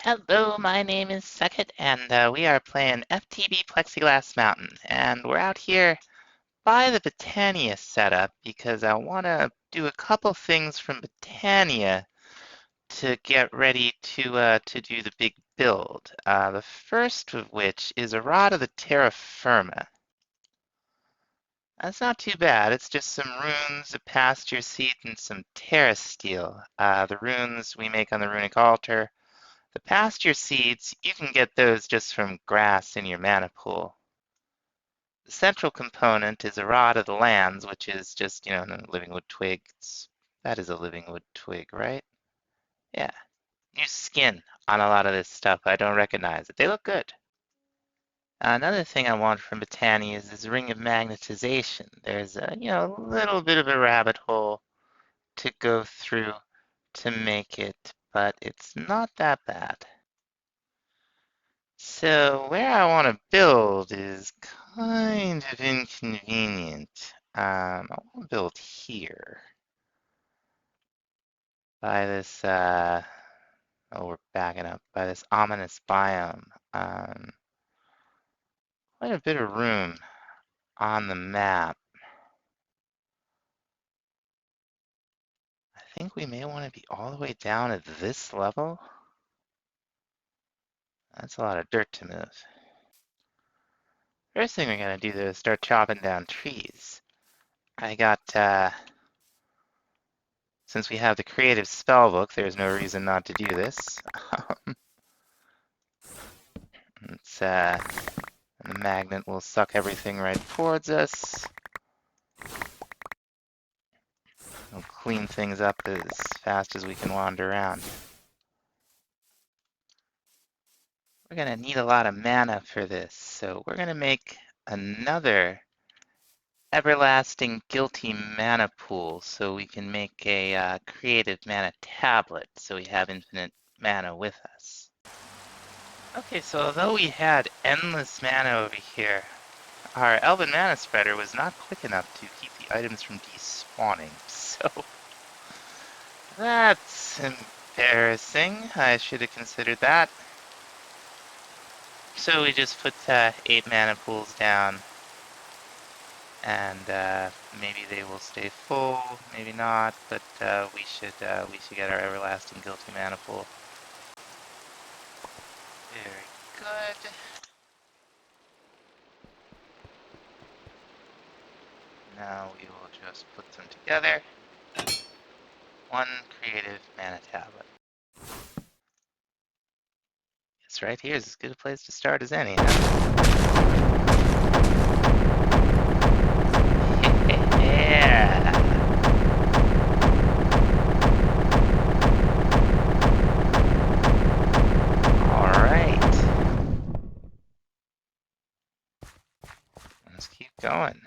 Hello, my name is Sekit, and we are playing FTB Plexiglass Mountain. And we're out here by the Botania setup because I want to do a couple things from Botania to get ready to do the big build. The first of which is a rod of the terra firma. That's not too bad. It's just some runes, a pasture seed, and some terra steel. The runes we make on the runic altar. The pasture seeds, you can get those just from grass in your mana pool. The central component is a rod of the lands, which is just, a living wood twig. That is a living wood twig, right? Yeah. New skin on a lot of this stuff. I don't recognize it. They look good. Another thing I want from Botany is this ring of magnetization. There's a, little bit of a rabbit hole to go through to make it, but it's not that bad. So where I want to build is kind of inconvenient. I want to build here by this, we're backing up, by this ominous biome. Quite a bit of room on the map. I think we may want to be all the way down at this level. That's a lot of dirt to move. First thing we're going to do though is start chopping down trees. I got, since we have the creative spellbook, there's no reason not to do this. And the magnet will suck everything right towards us. We'll clean things up as fast as we can wander around. We're gonna need a lot of mana for this, so we're gonna make another everlasting guilty mana pool so we can make a creative mana tablet so we have infinite mana with us. Okay, so although we had endless mana over here, our Elven Mana Spreader was not quick enough to keep the items from despawning, so that's embarrassing. I should have considered that. So we just put 8 mana pools down, and maybe they will stay full, maybe not, but we should get our everlasting guilty mana pool. Very good. Now we will just put them together. One creative mana tablet. Yes, right here is as good a place to start as any, huh? Yeah. All right. Let's keep going.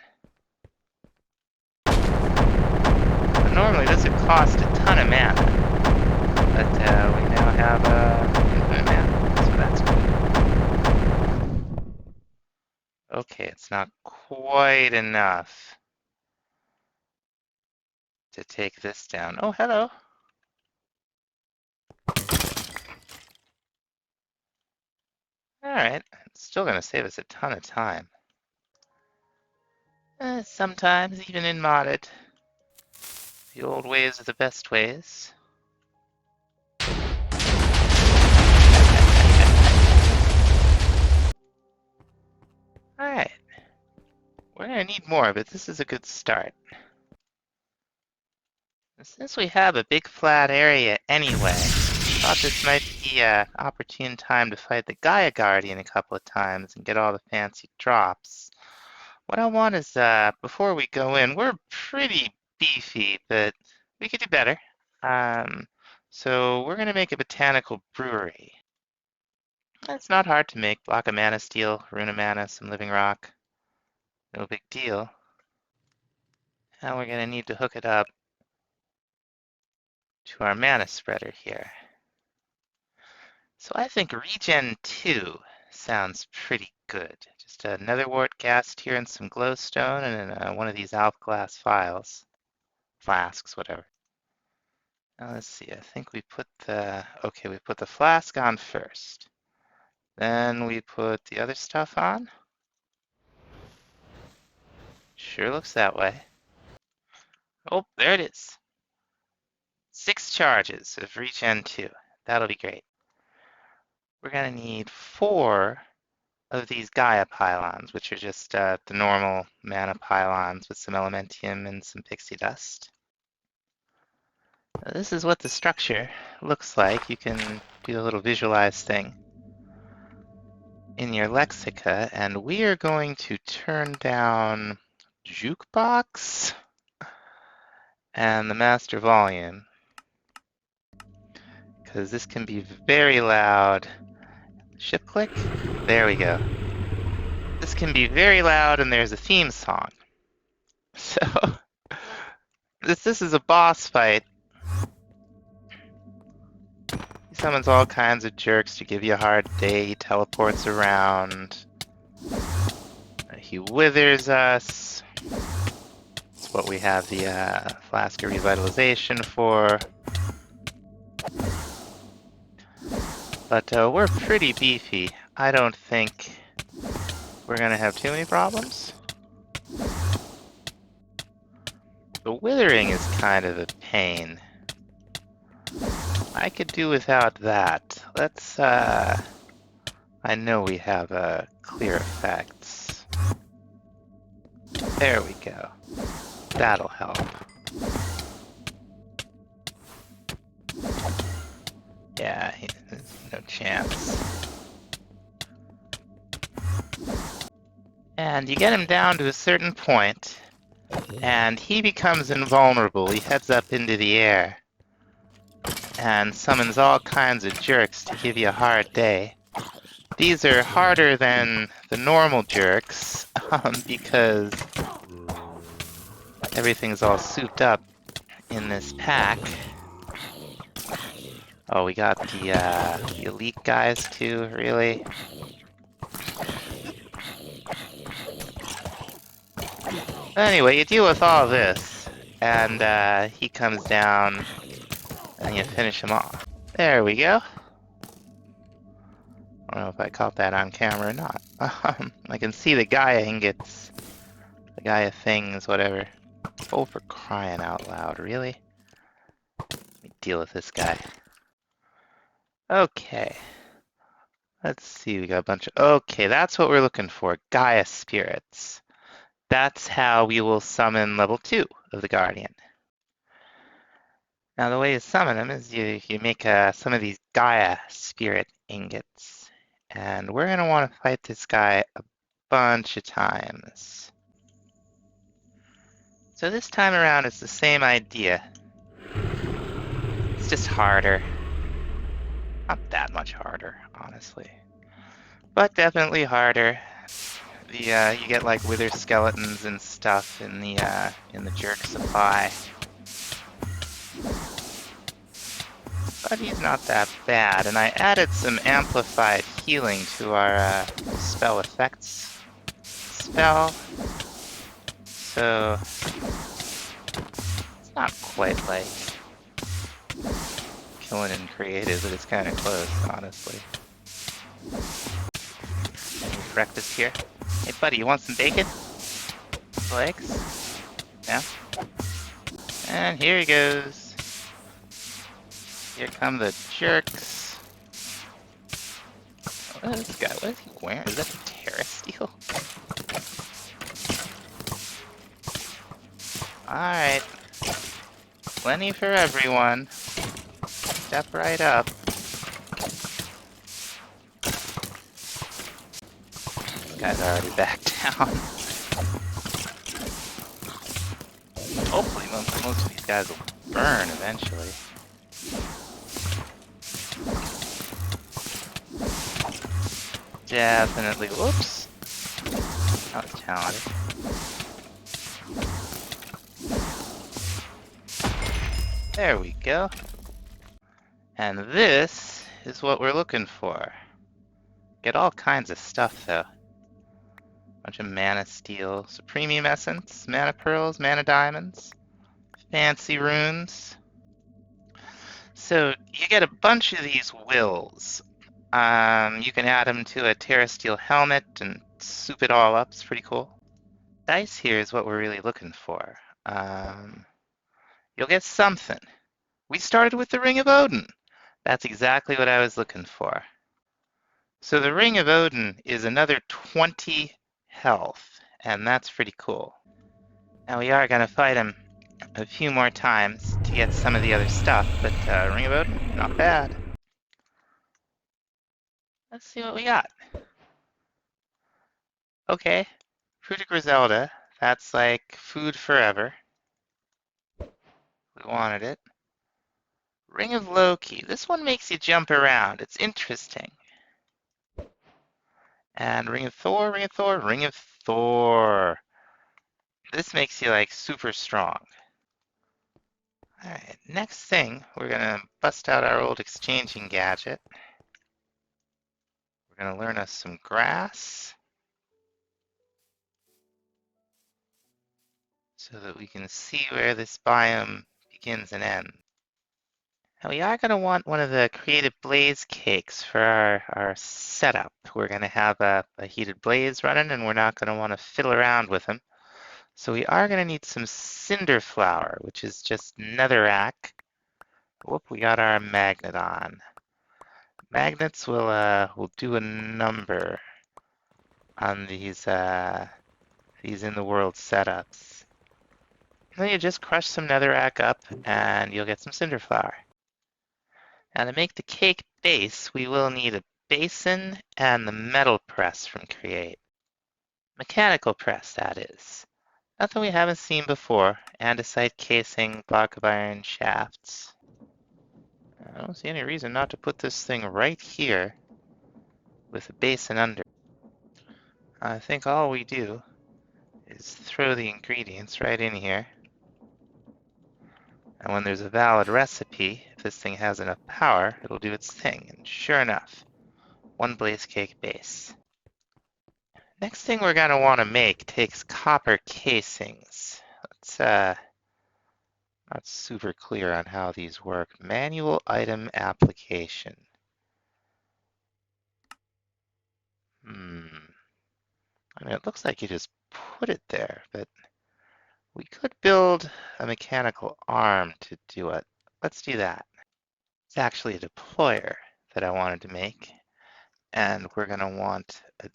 Normally this would cost a ton of mana, but we now have infinite mana, so that's good. Okay, it's not quite enough to take this down. Oh, hello. Alright, it's still going to save us a ton of time. Sometimes, even in modded, the old ways are the best ways. Alright. We're going to need more, but this is a good start. Since we have a big flat area anyway, I thought this might be an opportune time to fight the Gaia Guardian a couple of times and get all the fancy drops. What I want is, before we go in, we're pretty beefy, but we could do better. So we're going to make a botanical brewery. It's not hard to make. Block of mana steel, rune of mana, some living rock. No big deal. Now we're going to need to hook it up to our mana spreader here. So I think regen 2 sounds pretty good. Just a netherwort ghast here and some glowstone and then one of these alpha glass flasks, whatever. Now let's see, I think we put we put the flask on first. Then we put the other stuff on. Sure looks that way. Oh, there it is. 6 charges of Regen 2. That'll be great. We're gonna need 4 of these Gaia pylons, which are just the normal mana pylons with some elementium and some pixie dust. Now, this is what the structure looks like. You can do the little visualize thing in your lexica, and we are going to turn down jukebox and the master volume, because this can be very loud. Shift click, there we go. This can be very loud, and there's a theme song. So this is a boss fight. He summons all kinds of jerks to give you a hard day. He teleports around. He withers us. That's what we have the Flask of Revitalization for. But we're pretty beefy. I don't think we're gonna have too many problems. The withering is kind of a pain. I could do without that. Let's, I know we have clear effects. There we go. That'll help. Yeah, there's no chance. And you get him down to a certain point, and he becomes invulnerable. He heads up into the air and summons all kinds of jerks to give you a hard day. These are harder than the normal jerks because everything's all souped up in this pack. Oh, we got the elite guys too, really? Anyway, you deal with all this, and he comes down, and you finish him off. There we go. I don't know if I caught that on camera or not. I can see the Gaia ingots, the Gaia things, whatever. Oh, for crying out loud, really? Let me deal with this guy. Okay. Let's see, we got a bunch of... Okay, that's what we're looking for, Gaia spirits. That's how we will summon level 2 of the Guardian. Now the way you summon them is you make some of these Gaia spirit ingots. And we're going to want to fight this guy a bunch of times. So this time around it's the same idea. It's just harder. Not that much harder, honestly. But definitely harder. You get like wither skeletons and stuff in the jerk supply. But he's not that bad, and I added some amplified healing to our spell effects spell. So it's not quite like killing in creative, but it's kind of close, honestly. Any breakfast here? Hey buddy, you want some bacon? Legs? Yeah? And here he goes. Here come the jerks. What is this guy? What is he wearing? Is that a terrasteel? Alright. Plenty for everyone. Step right up. This guy's already back down. Hopefully most of these guys will burn eventually. Definitely. Whoops. That was talented. There we go. And this is what we're looking for. Get all kinds of stuff though. Bunch of mana steel, supremium essence, mana pearls, mana diamonds, fancy runes. So you get a bunch of these wills. You can add them to a terrasteel helmet and soup it all up. It's pretty cool. Dice here is what we're really looking for. You'll get something. We started with the Ring of Odin. That's exactly what I was looking for. So the Ring of Odin is another 20 health, and that's pretty cool. Now we are going to fight him a few more times to get some of the other stuff, but Ring of Odin, not bad. Let's see what we got. Okay, Fruit of Griselda. That's like food forever. We wanted it. Ring of Loki. This one makes you jump around. It's interesting. And Ring of Thor, Ring of Thor, Ring of Thor. This makes you like super strong. All right, next thing, we're gonna bust out our old exchanging gadget. We're gonna learn us some grass so that we can see where this biome begins and ends. Now we are gonna want one of the creative blaze cakes for our setup. We're gonna have a heated blaze running and we're not gonna wanna fiddle around with them. So we are gonna need some cinder flour, which is just netherrack. Whoop, we got our magnet on. Magnets will do a number on these in the world setups. And then you just crush some netherrack up and you'll get some cinder flour. Now to make the cake base, we will need a basin and the metal press from Create. Mechanical press, that is. Nothing we haven't seen before. Andesite casing, block of iron shafts. I don't see any reason not to put this thing right here with a basin under. I think all we do is throw the ingredients right in here. And when there's a valid recipe, if this thing has enough power, it'll do its thing. And sure enough, one blaze cake base. Next thing we're gonna want to make takes copper casings. Let's not super clear on how these work. Manual item application. I mean, it looks like you just put it there, but we could build a mechanical arm to do it. Let's do that. It's actually a deployer that I wanted to make, and we're gonna want a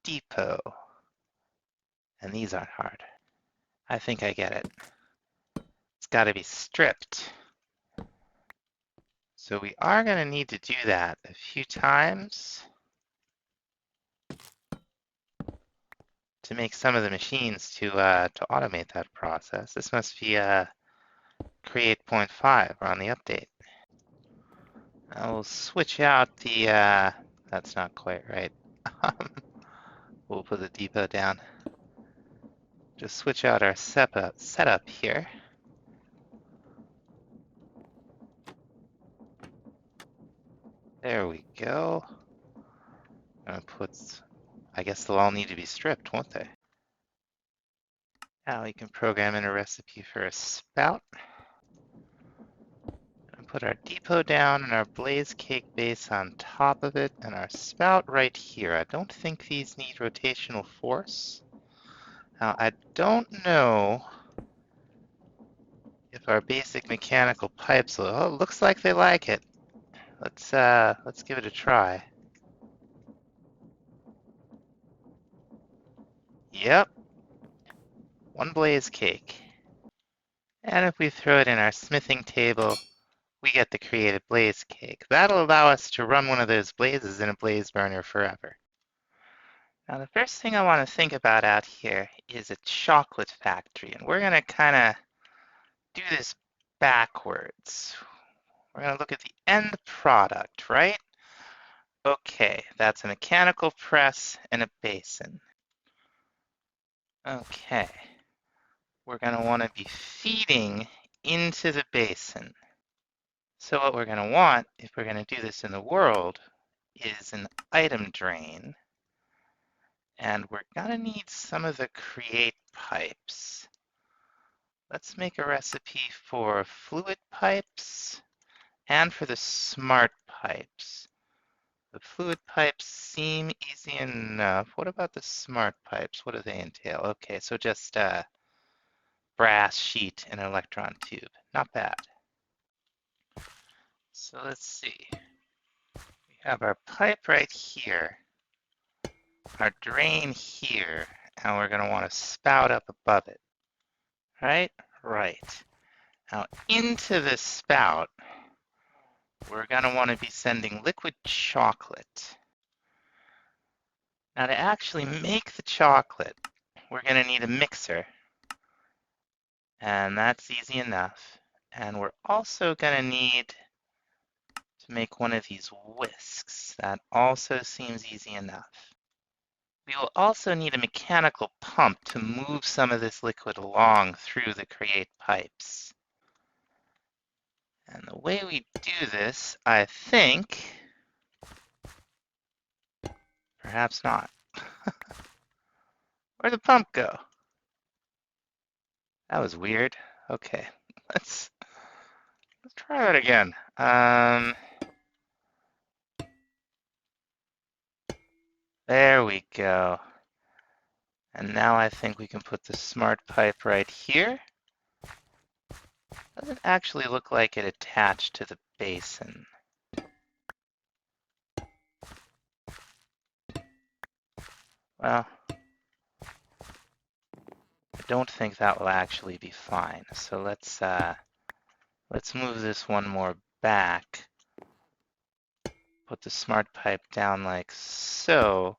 depot. And these aren't hard. I think I get it. It's got to be stripped. So we are going to need to do that a few times to make some of the machines to automate that process. This must be Create 0.5 or on the update. I will switch out the, that's not quite right. We'll put the depot down. Just switch out our setup here. There we go. I'm gonna put, I guess they'll all need to be stripped, won't they? Now we can program in a recipe for a spout. And put our depot down and our blaze cake base on top of it and our spout right here. I don't think these need rotational force. Now I don't know if our basic mechanical pipes will, oh, looks like they like it. Let's give it a try. Yep, one blaze cake. And if we throw it in our smithing table, we get the creative blaze cake. That'll allow us to run one of those blazes in a blaze burner forever. Now the first thing I want to think about out here is a chocolate factory, and we're going to kind of do this backwards. We're going to look at the end product, right? Okay, that's a mechanical press and a basin. Okay, we're going to want to be feeding into the basin. So what we're going to want, if we're going to do this in the world, is an item drain. And we're going to need some of the create pipes. Let's make a recipe for fluid pipes And for the smart pipes, the fluid pipes seem easy enough. What about the smart pipes? What do they entail? Okay, so just a brass sheet and an electron tube. Not bad. So let's see. We have our pipe right here, our drain here, and we're going to want to spout up above it. Right? Right. Now into this spout, we're going to want to be sending liquid chocolate. Now to actually make the chocolate, we're going to need a mixer, and that's easy enough. And we're also going to need to make one of these whisks. That also seems easy enough. We will also need a mechanical pump to move some of this liquid along through the create pipes. And the way we do this, I think, perhaps not. Where'd the pump go? That was weird. Okay, let's try that again. There we go. And now I think we can put the smart pipe right here. Doesn't actually look like it attached to the basin. Well, I don't think that will actually be fine. So let's move this one more back. Put the smart pipe down like so,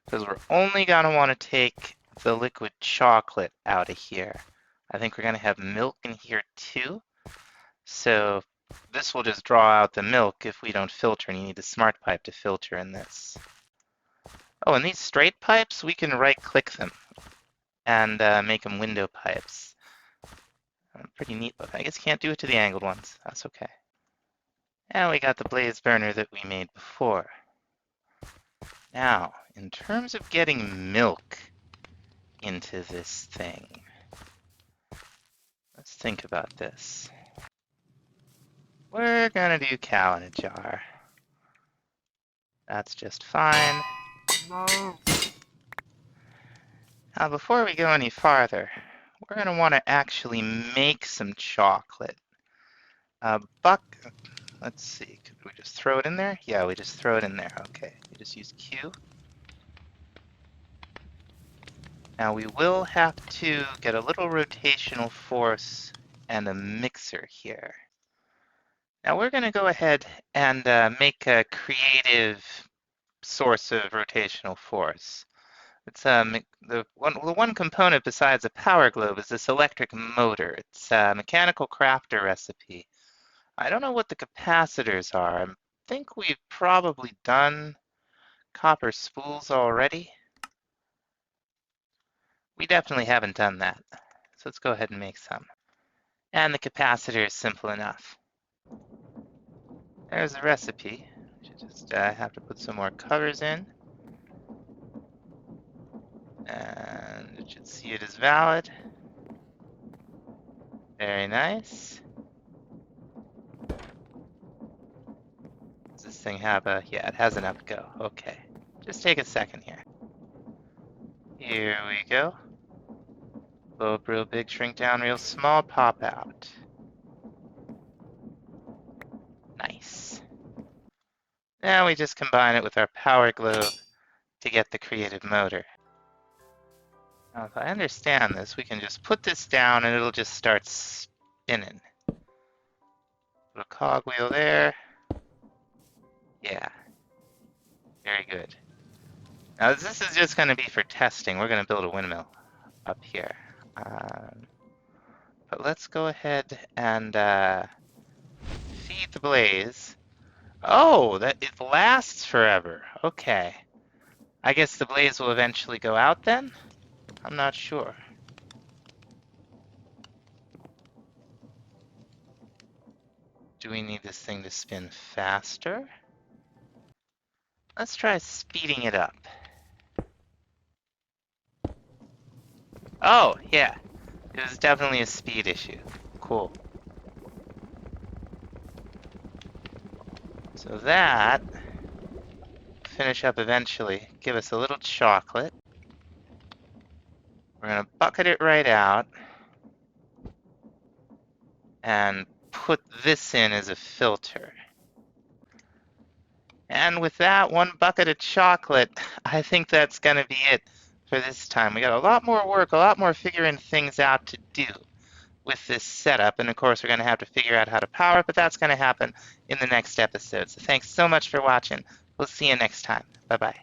because we're only gonna want to take the liquid chocolate out of here. I think we're gonna have milk in here too. So this will just draw out the milk if we don't filter, and you need a smart pipe to filter in this. Oh, and these straight pipes, we can right-click them and make them window pipes. Pretty neat look. I guess can't do it to the angled ones. That's okay. And we got the blaze burner that we made before. Now, in terms of getting milk into this thing, let's think about this. We're gonna do cow in a jar. That's just fine. Now, before we go any farther, we're gonna want to actually make some chocolate. Let's see, could we just throw it in there? Yeah, we just throw it in there. Okay, we just use Q. Now we will have to get a little rotational force and a mixer here. Now we're going to go ahead and make a creative source of rotational force. It's the one component besides a power globe is this electric motor. It's a mechanical crafter recipe. I don't know what the capacitors are. I think we've probably done copper spools already. We definitely haven't done that. So let's go ahead and make some. And the capacitor is simple enough. There's the recipe. Should just have to put some more covers in. And it should see it as valid. Very nice. Does this thing have a, yeah, it has an up go. Okay. Just take a second here. Here we go. Blow up real big, shrink down real small, pop out. Nice. Now we just combine it with our power globe to get the creative motor. Now if I understand this, we can just put this down and it'll just start spinning. Put a cogwheel there. Yeah. Very good. Now this is just going to be for testing. We're going to build a windmill up here. But let's go ahead and feed the blaze. Oh, that it lasts forever. Okay. I guess the blaze will eventually go out then? I'm not sure. Do we need this thing to spin faster? Let's try speeding it up. Oh, yeah. It was definitely a speed issue. Cool. So that finish up eventually. Give us a little chocolate. We're gonna bucket it right out and put this in as a filter. And with that one bucket of chocolate, I think that's gonna be it for this time. We got a lot more work, a lot more figuring things out to do with this setup. And of course, we're gonna have to figure out how to power it, but that's gonna happen in the next episode. So thanks so much for watching. We'll see you next time. Bye-bye.